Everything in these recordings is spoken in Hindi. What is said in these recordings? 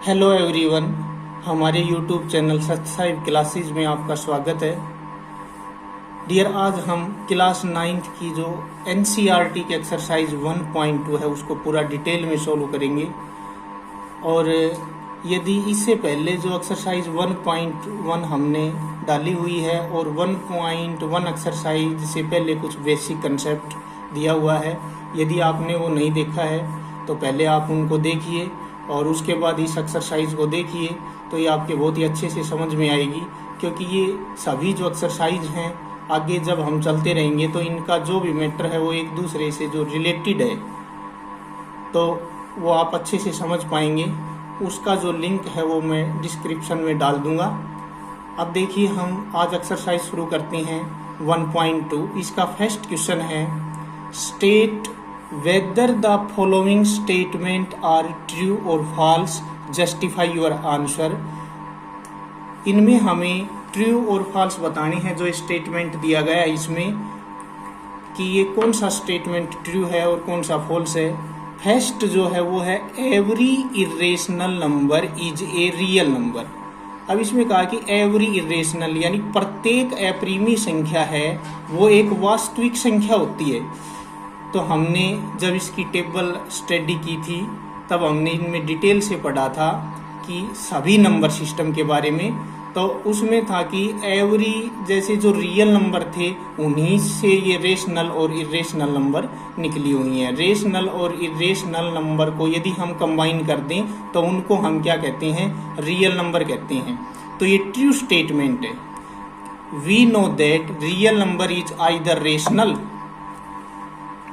हेलो एवरीवन, हमारे यूट्यूब चैनल सत्साइव क्लासेज में आपका स्वागत है। डियर, आज हम क्लास 9th की जो एनसीईआरटी की एक्सरसाइज 1.2 है उसको पूरा डिटेल में सोल्व करेंगे। और यदि इससे पहले जो एक्सरसाइज 1.1 हमने डाली हुई है और 1.1 एक्सरसाइज से पहले कुछ बेसिक कंसेप्ट दिया हुआ है, यदि आपने वो नहीं देखा है तो पहले आप उनको देखिए और उसके बाद इस एक्सरसाइज को देखिए, तो ये आपके बहुत ही अच्छे से समझ में आएगी। क्योंकि ये सभी जो एक्सरसाइज हैं आगे जब हम चलते रहेंगे तो इनका जो भी मैटर है वो एक दूसरे से जो रिलेटेड है तो वो आप अच्छे से समझ पाएंगे। उसका जो लिंक है वो मैं डिस्क्रिप्शन में डाल दूंगा। अब देखिए, हम आज एक्सरसाइज शुरू करते हैं 1.2। इसका फर्स्ट क्वेश्चन है, state whether the following statement are true or false, justify your answer। इनमें हमें ट्रू और फॉल्स बताने हैं। जो स्टेटमेंट दिया गया है इसमें कि ये कौन सा स्टेटमेंट ट्रू है और कौन सा फॉल्स है। फर्स्ट जो है वो है every irrational number is a real number. अब इसमें कहा कि एवरी इरेशनल यानी प्रत्येक अप्रिमी संख्या है वो एक वास्तविक संख्या होती है। तो हमने जब इसकी टेबल स्टडी की थी तब हमने इनमें डिटेल से पढ़ा था कि सभी नंबर सिस्टम के बारे में। तो उसमें था कि एवरी जैसे जो रियल नंबर थे उन्हीं से ये रेशनल और इरेशनल नंबर निकली हुई हैं। रेशनल और इरेशनल नंबर को यदि हम कंबाइन कर दें तो उनको हम क्या कहते हैं, रियल नंबर कहते हैं। तो ये ट्रू स्टेटमेंट है। We know that real number is either rational,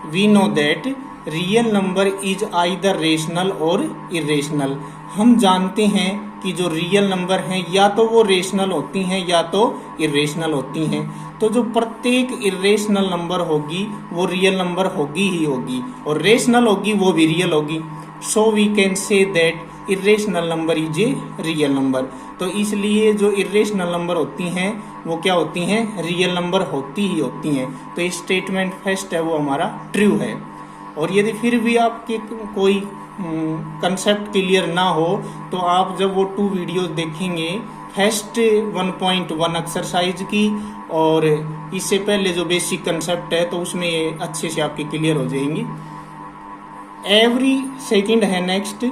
we know that real number is either rational और irrational। हम जानते हैं कि जो रियल नंबर हैं या तो वो रेशनल होती हैं या तो इरेशनल होती हैं। तो जो प्रत्येक इरेशनल नंबर होगी वो रियल नंबर होगी ही होगी और रेशनल होगी वो भी रियल होगी। So we can say that irrational number is a real number. तो इसलिए जो इरेशनल नंबर होती हैं वो क्या होती हैं, रियल नंबर होती ही होती हैं। तो ये स्टेटमेंट फर्स्ट है वो हमारा ट्रू है। और यदि फिर भी आपके कोई कंसेप्ट क्लियर ना हो तो आप जब वो 2 वीडियोस देखेंगे, फर्स्ट 1.1 एक्सरसाइज की और इससे पहले जो बेसिक कंसेप्ट है, तो उसमें ये अच्छे से आपके क्लियर हो जाएंगी। एवरी सेकंड है next,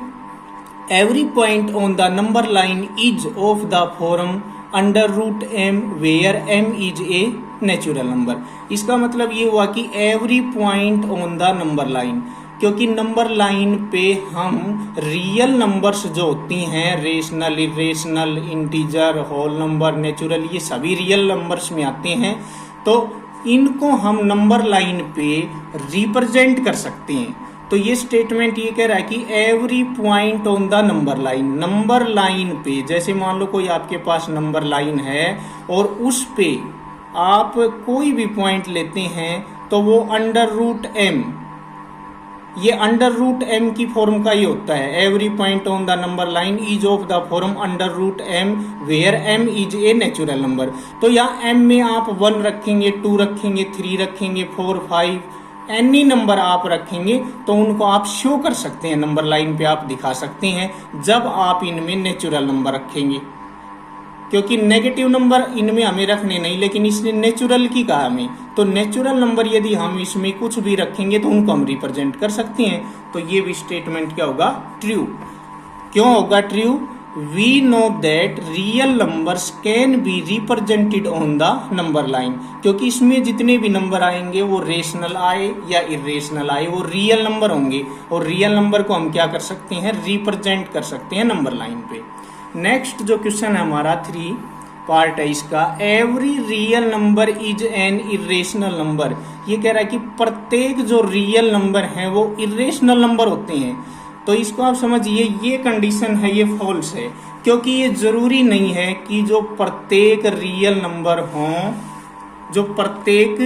every point on the number line is of the form under root m where m is a natural number। इसका मतलब ये हुआ कि every point on the number line, क्योंकि नंबर लाइन पे हम रियल नंबर्स जो होती हैं, rational, irrational, integer, whole number, natural, ये सभी रियल नंबर्स में आते हैं। तो इनको हम नंबर लाइन पे रिप्रेजेंट कर सकते हैं। तो ये स्टेटमेंट ये कह रहा है कि every point on the number line, number line पे जैसे मान लो कोई आपके पास नंबर लाइन है और उस पे आप कोई भी पॉइंट लेते हैं तो वो अंडर रूट एम, ये अंडर रूट एम की फॉर्म का ही होता है। Every point on the number line is of the form under root M where M is a natural number. तो यहाँ एम में आप 1 रखेंगे, 2 रखेंगे, 3 रखेंगे, 4, 5 एनी नंबर आप रखेंगे तो उनको आप शो कर सकते हैं, नंबर लाइन पे आप दिखा सकते हैं जब आप इनमें नेचुरल नंबर रखेंगे। क्योंकि नेगेटिव नंबर इनमें हमें रखने नहीं, लेकिन इसने नेचुरल की कहा हमें। तो नेचुरल नंबर यदि हम इसमें कुछ भी रखेंगे तो उनको हम रिप्रेजेंट कर सकते हैं। तो ये भी स्टेटमेंट क्या होगा, ट्रू। क्यों होगा true? We know that real numbers can be represented on the number line। क्योंकि इसमें जितने भी नंबर आएंगे वो रेशनल आए या इरेशनल आए वो रियल नंबर होंगे और रियल नंबर को हम क्या कर सकते हैं, रिप्रेजेंट कर सकते हैं नंबर लाइन पे। नेक्स्ट जो क्वेश्चन है हमारा 3 पार्ट है इसका, every real number is an irrational number. ये कह रहा है कि प्रत्येक जो रियल नंबर है वो इरेशनल नंबर होते हैं। तो इसको आप समझिए, ये कंडीशन है, ये फॉल्स है। क्योंकि ये जरूरी नहीं है कि जो प्रत्येक रियल नंबर हो, जो प्रत्येक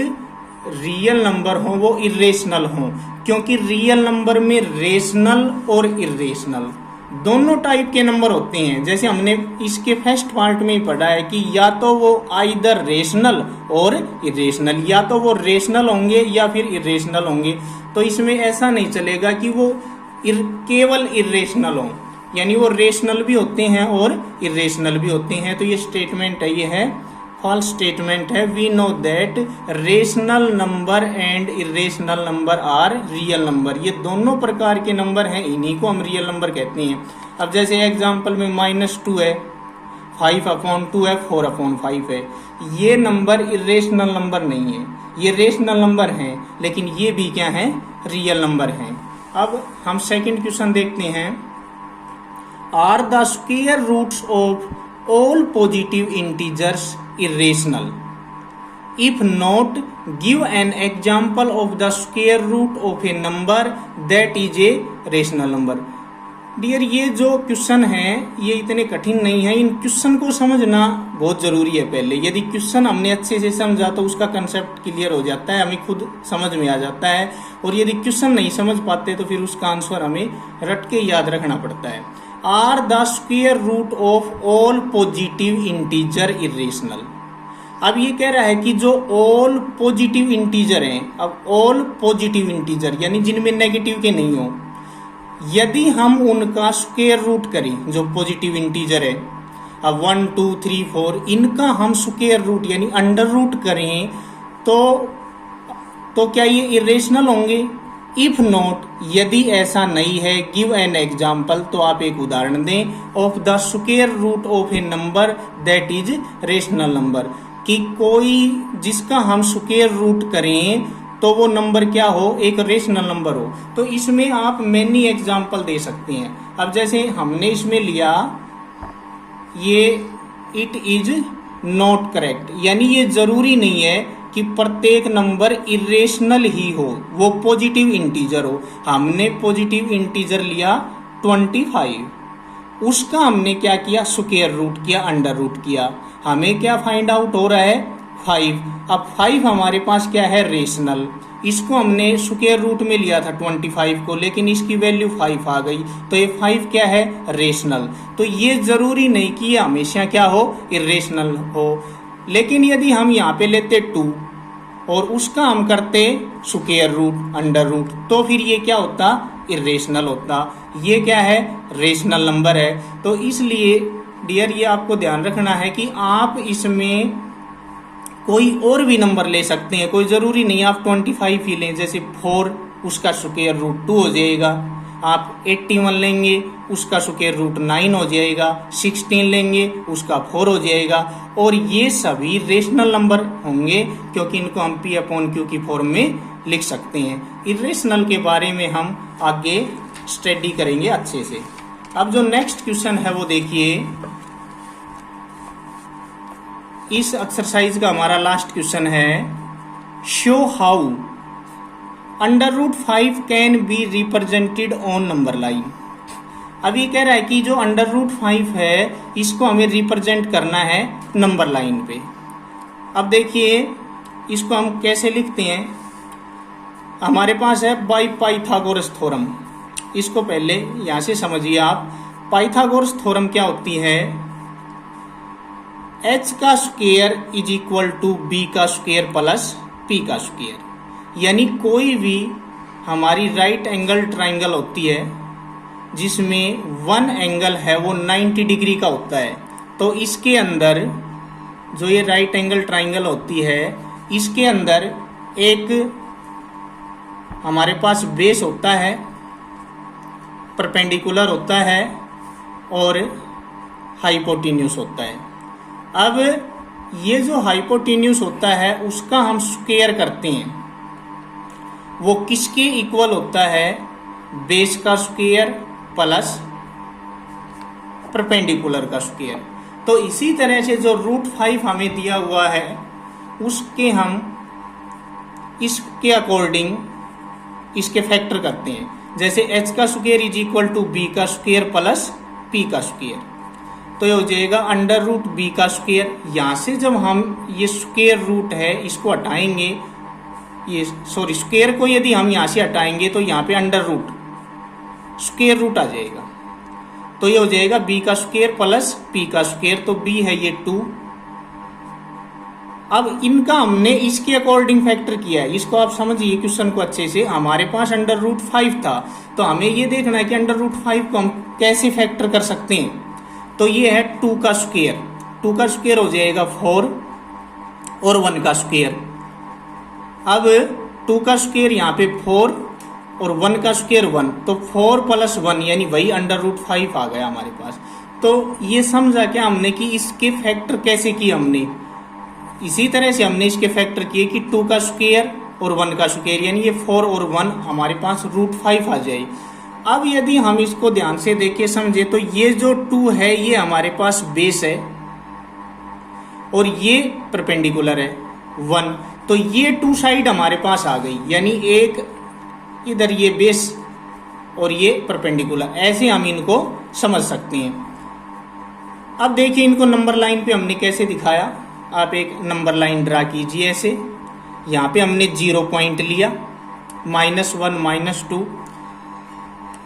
रियल नंबर हो वो इरेशनल हो। क्योंकि रियल नंबर में रेशनल और इरेशनल दोनों टाइप के नंबर होते हैं। जैसे हमने इसके फर्स्ट पार्ट में ही पढ़ा है कि या तो वो आइदर रेशनल और इरेशनल, या तो वो रेशनल होंगे या फिर इरेशनल होंगे। तो इसमें ऐसा नहीं चलेगा कि वो केवल इरेशनल हो यानी वो रेशनल भी होते हैं और इरेशनल भी होते हैं। तो ये स्टेटमेंट है, ये है फॉल्स स्टेटमेंट है। We know that rational number and irrational number are real number. ये दोनों प्रकार के नंबर हैं, इन्हीं को हम रियल नंबर कहते हैं। अब जैसे एग्जांपल में -2 है, 5/2 है, 4/5 है। ये नंबर इरेशनल नंबर नहीं है, ये रेशनल नंबर हैं, लेकिन ये भी क्या है, रियल नंबर हैं। अब हम सेकंड क्वेश्चन देखते हैं। Are the square roots of all positive integers irrational? If not, give an example of the square root of a number that is a rational number. Dear, ये जो क्वेश्चन है ये इतने कठिन नहीं है, इन क्वेश्चन को समझना बहुत जरूरी है। पहले यदि क्वेश्चन हमने अच्छे से समझा तो उसका कंसेप्ट क्लियर हो जाता है, हमें खुद समझ में आ जाता है। और यदि क्वेश्चन नहीं समझ पाते तो फिर उसका आंसर हमें रट के याद रखना पड़ता है। Are the square root of all positive integer irrational. अब ये कह रहा है कि जो ऑल पॉजिटिव इंटीजर हैं, अब ऑल पॉजिटिव इंटीजर यानी जिनमें नेगेटिव के नहीं हो, यदि हम उनका स्क्वायर रूट करें, जो पॉजिटिव इंटीजर है, अब 1 2 3 4 इनका हम स्क्वायर रूट यानी अंडर रूट करें तो क्या ये इरेशनल होंगे? इफ नॉट, यदि ऐसा नहीं है, गिव एन एग्जाम्पल, तो आप एक उदाहरण दें, of the square root of a number that is rational number, कि कोई जिसका हम स्क्वायर रूट करें तो वो नंबर क्या हो, एक रेशनल नंबर हो। तो इसमें आप मैनी एग्जाम्पल दे सकते हैं। अब जैसे हमने इसमें लिया ये इट इज नॉट करेक्ट, यानी ये जरूरी नहीं है कि प्रत्येक नंबर इरेशनल ही हो, वो पॉजिटिव इंटीजर हो। हमने पॉजिटिव इंटीजर लिया 25, उसका हमने क्या किया, स्क्वायर रूट किया, अंडर रूट किया। हमें क्या फाइंड आउट हो रहा है, 5। अब 5 हमारे पास क्या है, रेशनल। इसको हमने स्क्वायर रूट में लिया था 25 को, लेकिन इसकी वैल्यू 5 आ गई, तो ये 5 क्या है, रेशनल। तो ये जरूरी नहीं कि ये हमेशा क्या हो, इरेशनल हो। लेकिन यदि हम यहाँ पे लेते 2 और उसका हम करते स्क्वायर रूट, अंडर रूट, तो फिर ये क्या होता, इरेशनल होता। ये क्या है, रेशनल नंबर है। तो इसलिए डियर ये आपको ध्यान रखना है कि आप इसमें कोई और भी नंबर ले सकते हैं, कोई जरूरी नहीं आप 25 ही लें। जैसे 4 उसका स्क्वायर रूट 2 हो जाएगा, आप 81 लेंगे उसका स्क्वायर रूट 9 हो जाएगा, 16 लेंगे उसका 4 हो जाएगा। और ये सभी रेशनल नंबर होंगे क्योंकि इनको हम P/Q की फॉर्म में लिख सकते हैं। इरेशनल के बारे में हम आगे स्टडी करेंगे अच्छे से। अब जो नेक्स्ट क्वेश्चन है वो देखिए, इस एक्सरसाइज का हमारा लास्ट क्वेश्चन है, show how √5 can be represented on number line. अब ये कह रहा है कि जो √5 है इसको हमें रिप्रेजेंट करना है नंबर लाइन पे। अब देखिए इसको हम कैसे लिखते हैं। हमारे पास है बाय पाइथागोरस थ्योरम, इसको पहले यहां से समझिए आप। पाइथागोरस थ्योरम क्या होती है, h का square is equal to b का स्क्वायर प्लस p का स्क्वायर। यानी कोई भी हमारी राइट एंगल ट्राइंगल होती है जिसमें वन एंगल है वो 90 डिग्री का होता है, तो इसके अंदर जो ये राइट एंगल ट्राइंगल होती है इसके अंदर एक हमारे पास बेस होता है, परपेंडिकुलर होता है और हाइपोटेन्यूस होता है। अब ये जो हाइपोटेन्यूस होता है उसका हम स्क्वायर करते हैं, वो किसके इक्वल होता है, बेस का स्क्वायर प्लस परपेंडिकुलर का स्क्वायर। तो इसी तरह से जो √5 हमें दिया हुआ है उसके हम इसके अकॉर्डिंग इसके फैक्टर करते हैं। जैसे h का square is equal to b का स्क्वायर प्लस p का स्क्वायर, तो ये हो जाएगा √b का स्क्वायर। यहाँ से जब हम ये स्क्वायर रूट है इसको हटाएंगे, ये सॉरी स्क्वायर को यदि हम यहाँ से हटाएंगे तो यहाँ पे अंडर रूट स्क्वायर रूट आ जाएगा, तो ये हो जाएगा b का स्क्वायर प्लस p का स्क्वायर। तो b है ये 2 अब इनका हमने इसके अकॉर्डिंग फैक्टर किया है। इसको आप समझिए क्वेश्चन को अच्छे से। हमारे पास √5 था, तो हमें ये देखना है कि √5 को हम कैसे फैक्टर कर सकते हैं। तो ये है 2 का स्क्वायर, 2 का स्क्वायर हो जाएगा 4 और 1 का स्क्वायर। अब 2 का स्क्वायर यहाँ पे 4 और 1 का स्क्वायर 1, तो 4 + 1 यानी वही √5 आ गया हमारे पास। तो ये समझा क्या हमने कि इसके फैक्टर कैसे किए हमने। इसी तरह से हमने इसके फैक्टर किए कि 2 का स्क्वायर और 1 का स्क्वायर, यानी ये 4 और 1 हमारे पास √5 आ जाए। अब यदि हम इसको ध्यान से देखें समझे, तो ये जो 2 है ये हमारे पास बेस है और ये परपेंडिकुलर है 1, तो ये 2 साइड हमारे पास आ गई, यानी एक इधर ये बेस और ये परपेंडिकुलर। ऐसे हम इनको समझ सकते हैं। अब देखिए इनको नंबर लाइन पे हमने कैसे दिखाया। आप एक नंबर लाइन ड्रा कीजिए ऐसे। यहाँ पे हमने 0 पॉइंट लिया, -1 -2,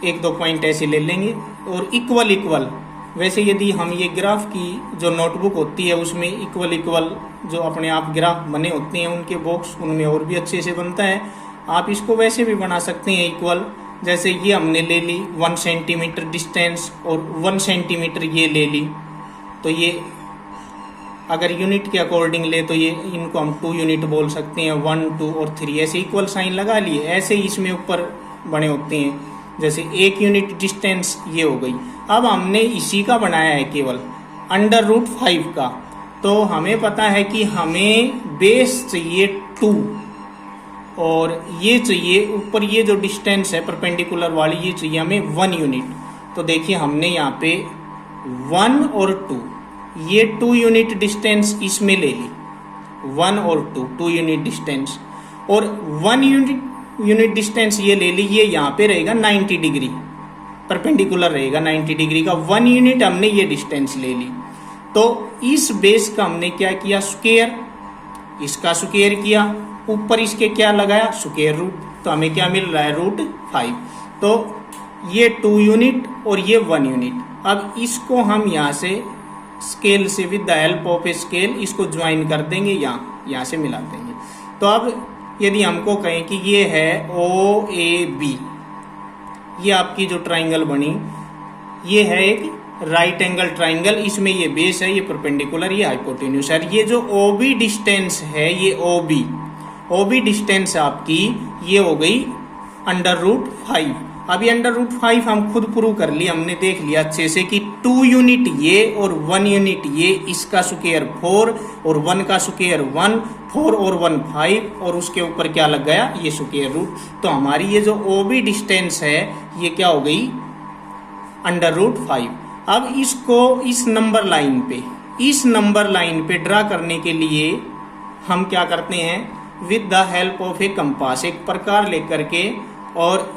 1-2 पॉइंट ऐसे ले लेंगे और इक्वल इक्वल। वैसे यदि हम ये ग्राफ की जो नोटबुक होती है उसमें इक्वल इक्वल जो अपने आप ग्राफ बने होते हैं उनके बॉक्स, उनमें और भी अच्छे से बनता है। आप इसको वैसे भी बना सकते हैं इक्वल। जैसे ये हमने ले ली 1 सेंटीमीटर डिस्टेंस और 1 सेंटीमीटर ये ले ली, तो ये अगर यूनिट के अकॉर्डिंग ले तो ये इनको हम 2 यूनिट बोल सकते हैं, 1 2 और 3 ऐसे इक्वल साइन लगा लिए। ऐसे ही इसमें ऊपर बने होते हैं, जैसे 1 यूनिट डिस्टेंस ये हो गई। अब हमने इसी का बनाया है केवल √5 का, तो हमें पता है कि हमें बेस चाहिए 2 और ये चाहिए ऊपर ये जो डिस्टेंस है परपेंडिकुलर वाली ये चाहिए हमें 1 यूनिट। तो देखिए हमने यहाँ पे 1 और 2 ये 2 यूनिट डिस्टेंस इसमें ले ली, 1 और 2 यूनिट डिस्टेंस, और 1 यूनिट डिस्टेंस ये ले ली। ये यहाँ पे रहेगा 90 डिग्री, परपेंडिकुलर रहेगा 90 डिग्री का। 1 यूनिट हमने ये डिस्टेंस ले ली। तो इस बेस का हमने क्या किया, स्क्वायर, इसका स्क्वायर किया, ऊपर इसके क्या लगाया, स्क्वायर रूट। तो हमें क्या मिल रहा है, √5। तो ये 2 यूनिट और ये 1 यूनिट। अब इसको हम यहाँ से स्केल से with the help of a scale इसको ज्वाइन कर देंगे, यहाँ से मिला देंगे। तो अब यदि हमको कहें कि ये है OAB, ये आपकी जो ट्राइंगल बनी ये है एक राइट एंगल ट्राइंगल, इसमें ये बेस है, ये परपेंडिकुलर, ये हाइपोटेन्यूस है। ये जो OB डिस्टेंस है, ये OB डिस्टेंस आपकी ये हो गई √5। अभी √5 हम खुद प्रूव कर लिया, हमने देख लिया अच्छे से कि 2 यूनिट ये और 1 यूनिट ये, इसका स्क्वायर 4 और 1 का स्क्वायर 1, 4 और 1 5 और उसके ऊपर क्या लग गया, ये स्क्वायर रूट। तो हमारी ये जो OB डिस्टेंस है ये क्या हो गई, √5। अब इसको इस नंबर लाइन पे ड्रा करने के लिए हम क्या करते हैं, with the help of A compass, एक प्रकार लेकर के, और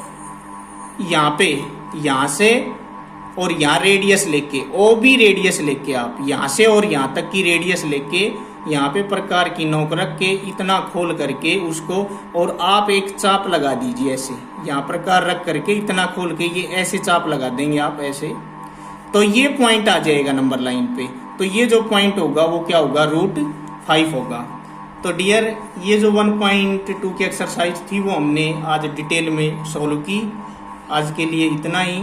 यहाँ से और यहाँ रेडियस लेके, OB रेडियस लेके आप यहाँ से और यहाँ तक की रेडियस लेके यहाँ पे प्रकार की नोक रख के इतना खोल करके उसको, और आप एक चाप लगा दीजिए ऐसे, यहाँ प्रकार रख करके इतना खोल के ये ऐसे चाप लगा देंगे आप ऐसे, तो ये पॉइंट आ जाएगा नंबर लाइन पे। तो ये जो पॉइंट होगा वो क्या होगा, √5 होगा। तो डियर, ये जो 1.2 की एक्सरसाइज थी वो हमने आज डिटेल में सॉल्व की। आज के लिए इतना ही,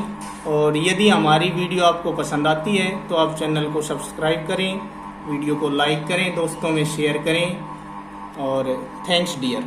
और यदि हमारी वीडियो आपको पसंद आती है तो आप चैनल को सब्सक्राइब करें, वीडियो को लाइक करें, दोस्तों में शेयर करें, और थैंक्स डियर।